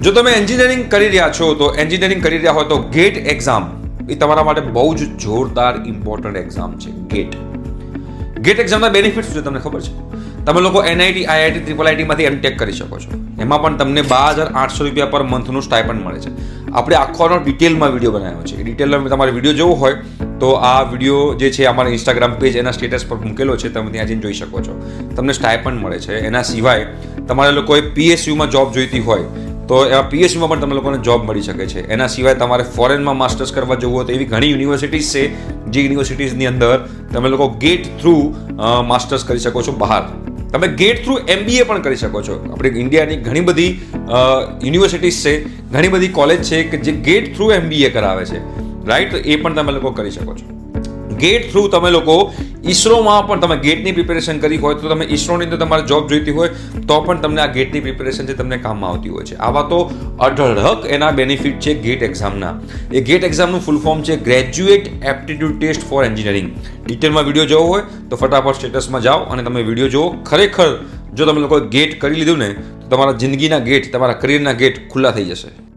જો તમે એન્જિનિયરિંગ કરી રહ્યા છો તો એન્જિનિયરિંગ કરી રહ્યા હોય તો ગેટ એક્ઝામ એ તમારા માટે બહુ જ જોરદાર ઇમ્પોર્ટન્ટ એક્ઝામ છે. ગેટ એક્ઝામના બેનિફિટ શું છે તમને ખબર છે? તમે લોકો NIT, IIT, IIITમાંથી એમટેક કરી શકો છો. એમાં પણ તમને 12,800 રૂપિયા પર મંથનું સ્ટાઇપન્ડ મળે છે. આપણે આખોનો ડિટેલમાં વિડીયો બનાવ્યો છે. એ ડિટેલમાં તમારે વિડીયો જોવો હોય તો આ વિડીયો જે છે અમારા ઇન્સ્ટાગ્રામ પેજ એના સ્ટેટસ પર મૂકેલો છે, તમે ત્યાં જઈને જોઈ શકો છો. તમને સ્ટાઇપન્ડ મળે છે. એના સિવાય તમારે લોકોએ PSUમાં જોબ જોઈતી હોય તો એવા PSUમાં પણ તમે લોકોને જોબ મળી શકે છે. એના સિવાય તમારે ફોરેનમાં માસ્ટર્સ કરવા જવું હોય તો એવી ઘણી યુનિવર્સિટીઝ છે જે યુનિવર્સિટીઝની અંદર તમે લોકો ગેટ થ્રુ માસ્ટર્સ કરી શકો છો બહાર. તમે ગેટ થ્રુ MBA પણ કરી શકો છો. આપણે ઇન્ડિયાની ઘણી બધી યુનિવર્સિટીઝ છે, ઘણી બધી કોલેજ છે કે જે ગેટ થ્રુ MBA કરાવે છે, રાઈટ? તો એ પણ તમે લોકો કરી શકો છો. ગેટ થ્રુ તમે લોકો ISROમાં પણ તમે ગેટની પ્રિપેરેશન કરી હોય તો તમે ISROની અંદર તમારે જોબ જોઈતી હોય તો પણ તમને આ ગેટની પ્રિપેરેશન છે તમને કામમાં આવતી હોય છે. આવા તો અઢળક એના બેનિફિટ છે ગેટ એક્ઝામના. એ ગેટ એક્ઝામનું ફૂલ ફોર્મ છે graduate aptitude test for engineering. ડિટેલમાં વિડીયો જોવો હોય તો ફટાફટ સ્ટેટસમાં જાઓ અને તમે વિડીયો જુઓ. ખરેખર જો તમે લોકો ગેટ કરી લીધું ને તો તમારા જિંદગીના ગેટ, તમારા કરિયરના ગેટ ખુલ્લા થઈ જશે.